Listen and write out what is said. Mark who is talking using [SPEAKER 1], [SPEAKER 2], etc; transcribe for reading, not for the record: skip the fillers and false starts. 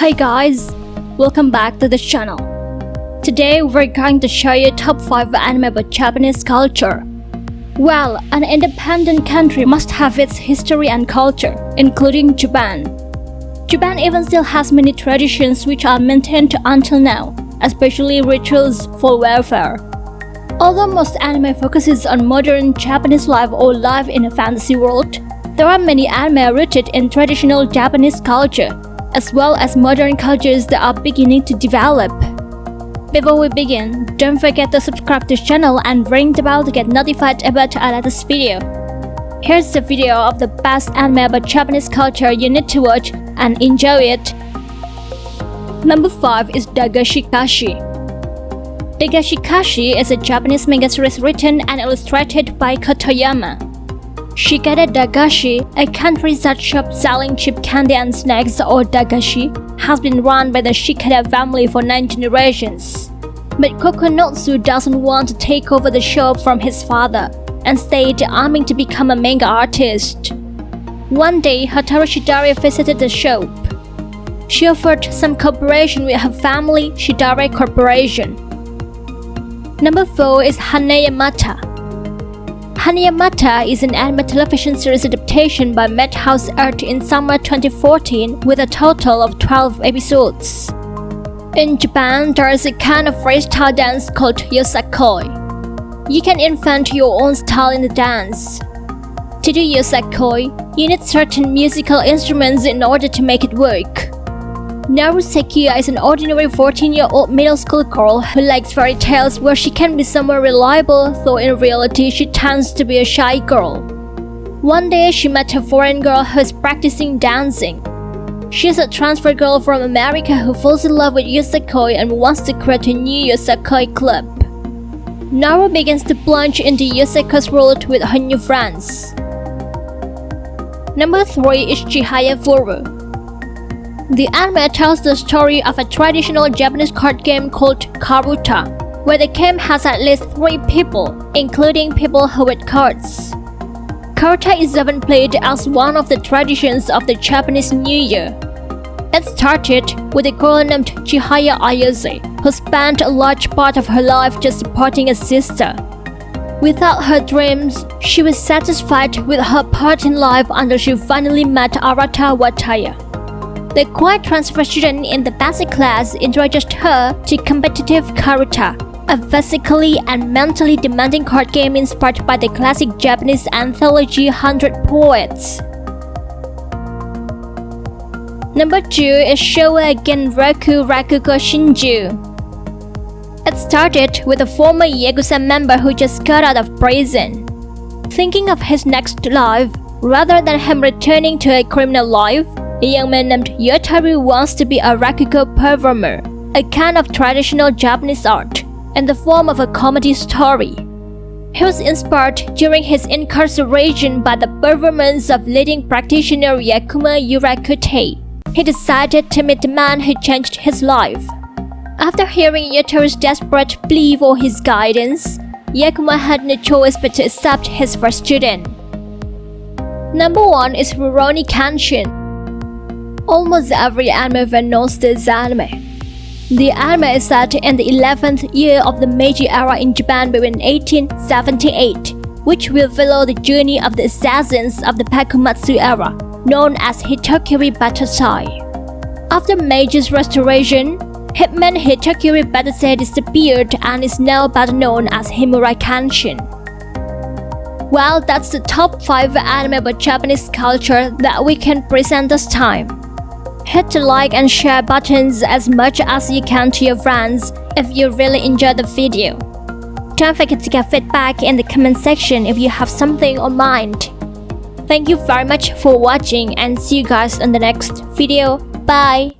[SPEAKER 1] Hey guys, welcome back to the channel. Today we're going to show you top 5 anime about Japanese culture. Well, an independent country must have its history and culture, including Japan. Japan even still has many traditions which are maintained until now, especially rituals for welfare. Although most anime focuses on modern Japanese life or life in a fantasy world, there are many anime rooted in traditional Japanese culture, as well as modern cultures that are beginning to develop. Before we begin, don't forget to subscribe to the channel and ring the bell to get notified about our latest video. Here's the video of the best anime about Japanese culture you need to watch and enjoy it. Number 5 is Dagashi Kashi. Dagashi Kashi is a Japanese manga series written and illustrated by Kotoyama. Shikata Dagashi, a countryside shop selling cheap candy and snacks or dagashi, has been run by the Shikata family for 9 generations. But Kokonotsu doesn't want to take over the shop from his father and stayed aiming to become a manga artist. One day, Hotaru Shidari visited the shop. She offered some cooperation with her family, Shidari Corporation. Number 4 is Hanayamata. Hanayamata is an anime television series adaptation by Madhouse Art in summer 2014 with a total of 12 episodes. In Japan, there is a kind of freestyle dance called yosakoi. You can invent your own style in the dance. To do yosakoi, you need certain musical instruments in order to make it work. Naru Sekiya is an ordinary 14-year-old middle school girl who likes fairy tales where she can be somewhat reliable, though in reality she tends to be a shy girl. One day she met a foreign girl who is practicing dancing. She is a transfer girl from America who falls in love with yosakoi and wants to create a new yosakoi club. Naru begins to plunge into yosakoi's world with her new friends. Number 3 is Chihaya Furu. The anime tells the story of a traditional Japanese card game called Karuta, where the game has at least 3 people, including people who read cards. Karuta is often played as one of the traditions of the Japanese New Year. It started with a girl named Chihaya Ayase, who spent a large part of her life just supporting a sister. Without her dreams, she was satisfied with her part in life until she finally met Arata Wataya. The quiet transfer student in the basic class introduced her to competitive Karuta, a physically and mentally demanding card game inspired by the classic Japanese anthology 100 Poets. Number 2 is Showa Genroku Rakugo Shinju. It started with a former Yakuza member who just got out of prison. Thinking of his next life, rather than him returning to a criminal life, a young man named Yotaru wants to be a rakugo performer, a kind of traditional Japanese art, in the form of a comedy story. He was inspired during his incarceration by the performance of leading practitioner Yakuma Yurakute. He decided to meet the man who changed his life. After hearing Yotaru's desperate plea for his guidance, Yakuma had no choice but to accept his first student. Number 1 is Rurouni Kenshin. Almost every anime fan knows this anime. The anime is set in the 11th year of the Meiji era in Japan between 1878, which will follow the journey of the assassins of the Bakumatsu era, known as Hitokiri Batosai. After Meiji's restoration, Hitman Hitokiri Batosai disappeared and is now better known as Himura Kenshin. Well, that's the top 5 anime about Japanese culture that we can present this time. Hit the like and share buttons as much as you can to your friends if you really enjoyed the video. Don't forget to give feedback in the comment section if you have something on mind. Thank you very much for watching and see you guys in the next video. Bye!